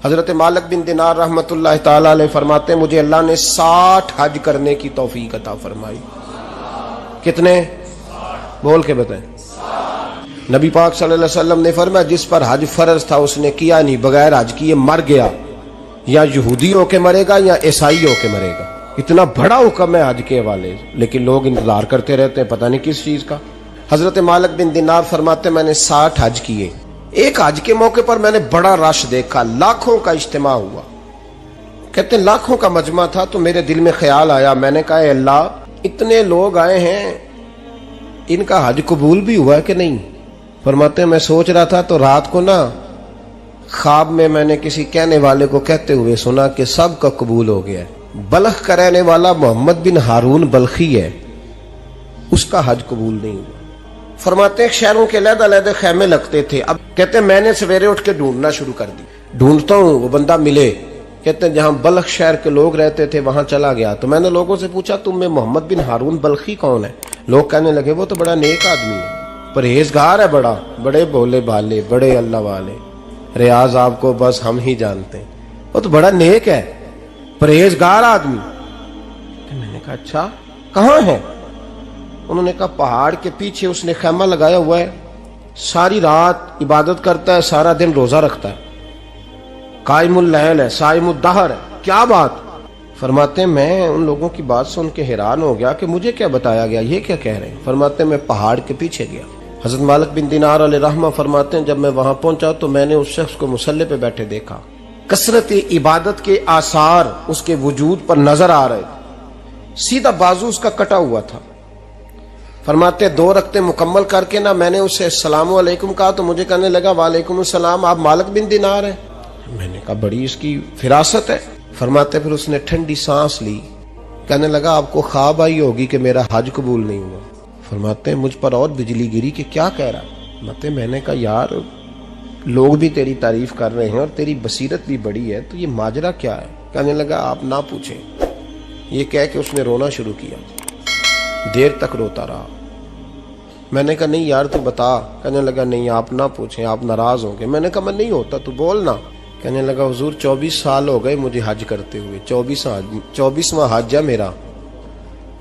حضرت مالک بن دینار رحمۃ اللہ تعالی علیہ فرماتے ہیں مجھے اللہ نے 60 حج کرنے کی توفیق عطا فرمائی۔ کتنے؟ بول کے بتائیں۔ نبی پاک صلی اللہ علیہ وسلم نے فرمایا جس پر حج فرض تھا اس نے کیا نہیں، بغیر حج کیے مر گیا، یا یہودی ہو کے مرے گا یا عیسائی ہو کے مرے گا۔ اتنا بڑا حکم ہے حج کے حوالے، لیکن لوگ انتظار کرتے رہتے ہیں پتہ نہیں کس چیز کا۔ حضرت مالک بن دینار فرماتے میں نے 60 حج کیے، ایک حج کے موقع پر میں نے بڑا رش دیکھا، لاکھوں کا اجتماع ہوا۔ کہتے ہیں لاکھوں کا مجمع تھا تو میرے دل میں خیال آیا، میں نے کہا اے اللہ اتنے لوگ آئے ہیں، ان کا حج قبول بھی ہوا ہے کہ نہیں؟ فرماتے ہیں میں سوچ رہا تھا تو رات کو نا خواب میں نے کسی کہنے والے کو کہتے ہوئے سنا کہ سب کا قبول ہو گیا ہے۔ بلخ کا رہنے والا محمد بن ہارون بلخی ہے، اس کا حج قبول نہیں ہوا۔ فرماتے ہیں شہروں کے علیحدہ علیحدہ خیمے لگتے تھے، اب کہتے ہیں میں نے سویرے اٹھ کے ڈھونڈنا شروع کر دی، ڈھونڈتا ہوں وہ بندہ ملے۔ کہتے ہیں جہاں بلخ شہر کے لوگ رہتے تھے وہاں چلا گیا تو میں نے لوگوں سے پوچھا تم میں محمد بن ہارون بلخی کون ہے؟ لوگ کہنے لگے وہ تو بڑا نیک آدمی ہے، پرہیزگار ہے، بڑے بولے بالے، بڑے اللہ والے، ریاض آپ کو بس ہم ہی جانتے ہیں، وہ تو بڑا نیک ہے، پرہیزگار آدمی۔ میں نے کہا اچھا کہاں ہے؟ انہوں نے کہا پہاڑ کے پیچھے اس نے خیمہ لگایا ہوا ہے، ساری رات عبادت کرتا ہے، سارا دن روزہ رکھتا ہے، قائم اللیل ہے، صائم الدہر ہے۔ کیا بات؟ فرماتے ہیں میں ان لوگوں کی بات سن کے حیران ہو گیا کہ مجھے کیا بتایا گیا، یہ کیا کہہ رہے ہیں؟ فرماتے ہیں میں پہاڑ کے پیچھے گیا۔ حضرت مالک بن دینار علیہ رحمہ فرماتے ہیں جب میں وہاں پہنچا تو میں نے اس شخص کو مصلی پہ بیٹھے دیکھا، کثرت عبادت کے آثار اس کے وجود پر نظر آ رہے تھے، سیدھا بازو اس کا کٹا ہوا تھا۔ فرماتے 2 رکعتیں مکمل کر کے نا میں نے اسے السلام علیکم کہا تو مجھے کہنے لگا وعلیکم السلام، آپ مالک بن دینار ہیں؟ میں نے کہا بڑی اس کی فراست ہے۔ فرماتے پھر اس نے ٹھنڈی سانس لی، کہنے لگا آپ کو خواب آئی ہوگی کہ میرا حج قبول نہیں ہوا۔ فرماتے ہیں مجھ پر اور بجلی گری کہ کیا کہہ رہا ہے؟ فرماتے میں نے کہا یار لوگ بھی تیری تعریف کر رہے ہیں اور تیری بصیرت بھی بڑی ہے تو یہ ماجرا کیا ہے؟ کہنے لگا آپ نہ پوچھیں۔ یہ کہہ کے اس نے رونا شروع کیا، دیر تک روتا رہا۔ میں نے کہا نہیں یار تو بتا۔ کہنے لگا نہیں آپ نہ پوچھیں، آپ ناراض ہوں گے۔ میں نے کہا میں نہیں ہوتا، تو بولنا۔ کہنے لگا حضور 24 سال ہو گئے مجھے حج کرتے ہوئے، 24واں حج ہے میرا،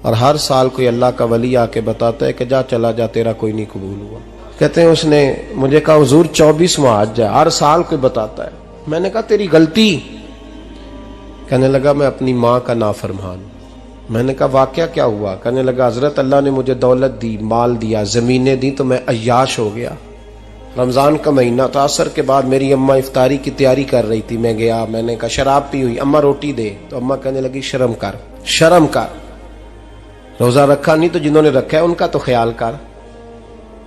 اور ہر سال کوئی اللہ کا ولی آ کے بتاتا ہے کہ جا چلا جا تیرا کوئی نہیں قبول ہوا۔ کہتے ہیں اس نے مجھے کہا حضور 24واں حج ہے، ہر سال کوئی بتاتا ہے۔ میں نے کہا تیری غلطی۔ کہنے لگا میں اپنی ماں کا نافرمان۔ میں نے کہا واقعہ کیا ہوا؟ کہنے لگا حضرت اللہ نے مجھے دولت دی، مال دیا، زمینیں دی تو میں عیاش ہو گیا۔ رمضان کا مہینہ تھا، عصر کے بعد میری اماں افطاری کی تیاری کر رہی تھی، میں گیا، میں نے کہا شراب پی ہوئی، اماں روٹی دے، تو اماں کہنے لگی شرم کر، روزہ رکھا نہیں تو جنہوں نے رکھا ہے ان کا تو خیال کر۔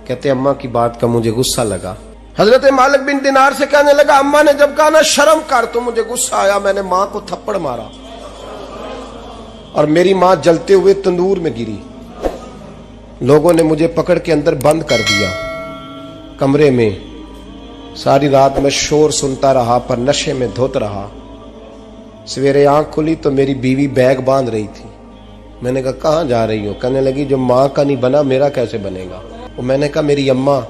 کہتے اماں کی بات کا مجھے غصہ لگا۔ حضرت مالک بن دینار سے کہنے لگا اماں نے جب کہا نا شرم کر تو مجھے غصہ آیا، میں نے ماں کو تھپڑ مارا اور میری ماں جلتے ہوئے تندور میں گری۔ لوگوں نے مجھے پکڑ کے اندر بند کر دیا کمرے میں، ساری رات میں شور سنتا رہا پر نشے میں دھت رہا۔ سویرے آنکھ کھلی تو میری بیوی بیگ باندھ رہی تھی۔ میں نے کہا کہاں جا رہی ہو؟ کہنے لگی جو ماں کا نہیں بنا میرا کیسے بنے گا؟ میں نے کہا میری اماں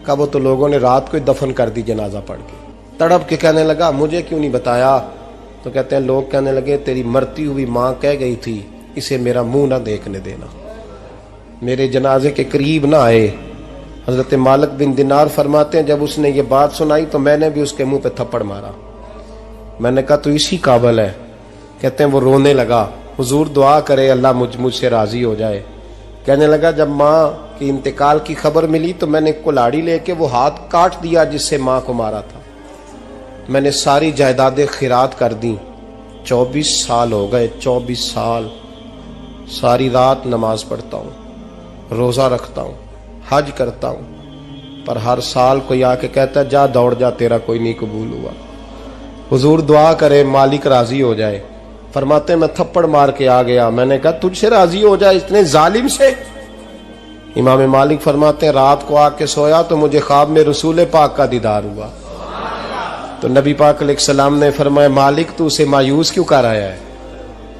کا، وہ تو لوگوں نے رات کو ہی دفن کر دی جنازہ پڑھ کے۔ تڑپ کے کہنے لگا مجھے کیوں نہیں بتایا؟ تو کہتے ہیں لوگ کہنے لگے تیری مرتی ہوئی ماں کہہ گئی تھی اسے میرا منہ نہ دیکھنے دینا، میرے جنازے کے قریب نہ آئے۔ حضرت مالک بن دینار فرماتے ہیں جب اس نے یہ بات سنائی تو میں نے بھی اس کے منہ پہ تھپڑ مارا۔ میں نے کہا تو اسی قابل ہے۔ کہتے ہیں وہ رونے لگا، حضور دعا کرے اللہ مجھ سے راضی ہو جائے۔ کہنے لگا جب ماں کی انتقال کی خبر ملی تو میں نے کلاڑی لے کے وہ ہاتھ کاٹ دیا جس سے ماں کو مارا تھا۔ میں نے ساری جائیدادیں خیرات کر دیں۔ 24 سال ہو گئے، 24 سال ساری رات نماز پڑھتا ہوں، روزہ رکھتا ہوں، حج کرتا ہوں، پر ہر سال کوئی آ کے کہتا ہے جا دوڑ جا تیرا کوئی نہیں قبول ہوا۔ حضور دعا کرے مالک راضی ہو جائے۔ فرماتے میں تھپڑ مار کے آ گیا، میں نے کہا تجھ سے راضی ہو جائے اتنے ظالم سے؟ امام مالک فرماتے ہیں رات کو آ کے سویا تو مجھے خواب میں رسول پاک کا دیدار ہوا، تو نبی پاک علیہ السلام نے فرمایا مالک تو اسے مایوس کیوں کر آیا ہے؟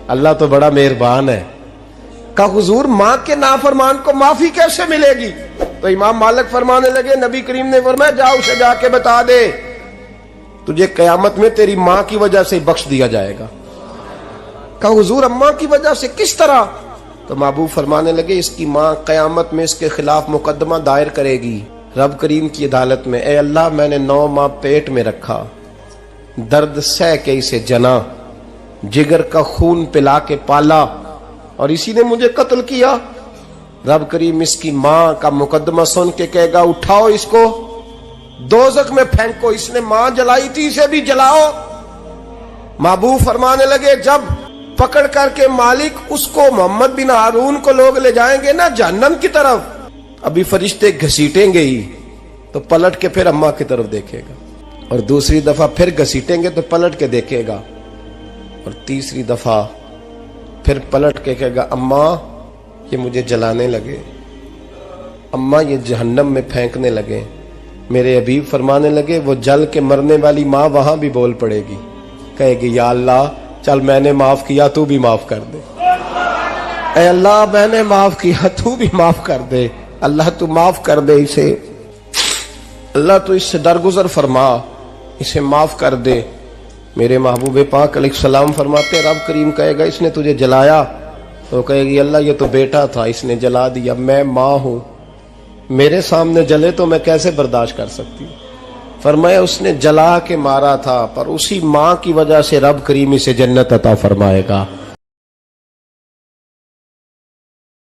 اللہ تو بڑا مہربان ہے۔ کہا حضور ماں کے نافرمان کو معافی کیسے ملے گی؟ تو امام مالک فرمانے لگے نبی کریم نے فرمایا جا اسے جا کے بتا دے تجھے قیامت میں تیری ماں کی وجہ سے بخش دیا جائے گا۔ کہا حضور اماں کی وجہ سے کس طرح؟ تو محبوب فرمانے لگے اس کی ماں قیامت میں اس کے خلاف مقدمہ دائر کرے گی رب کریم کی عدالت میں، اے اللہ میں نے 9 ماہ پیٹ میں رکھا، درد سہ کے اسے جنا، جگر کا خون پلا کے پالا، اور اسی نے مجھے قتل کیا۔ رب کریم اس کی ماں کا مقدمہ سن کے کہے گا اٹھاؤ اس کو دوزخ میں پھینکو، اس نے ماں جلائی تھی اسے بھی جلاؤ۔ محبوب فرمانے لگے جب پکڑ کر کے مالک اس کو محمد بن ہارون کو لوگ لے جائیں گے نا جہنم کی طرف، ابھی فرشتے گھسیٹیں گے ہی تو پلٹ کے پھر اماں کی طرف دیکھے گا، اور دوسری دفعہ پھر گھسیٹیں گے تو پلٹ کے دیکھے گا، اور تیسری دفعہ پھر پلٹ کے کہے گا اماں یہ مجھے جلانے لگے، اماں یہ جہنم میں پھینکنے لگے۔ میرے حبیب فرمانے لگے وہ جل کے مرنے والی ماں وہاں بھی بول پڑے گی، کہے گی یا اللہ چل میں نے معاف کیا تو بھی معاف کر دے، اے اللہ میں نے معاف کیا تو بھی معاف کر دے، اللہ تو معاف کر دے اسے، اللہ تو اس سے درگزر فرما، اسے معاف کر دے۔ میرے محبوب پاک علیہ السلام فرماتے رب کریم کہے گا اس نے تجھے جلایا، تو کہے گی اللہ یہ تو بیٹا تھا اس نے جلا دیا، میں ماں ہوں، میرے سامنے جلے تو میں کیسے برداشت کر سکتی ہوں؟ فرمایا اس نے جلا کے مارا تھا، پر اسی ماں کی وجہ سے رب کریم اسے جنت عطا فرمائے گا۔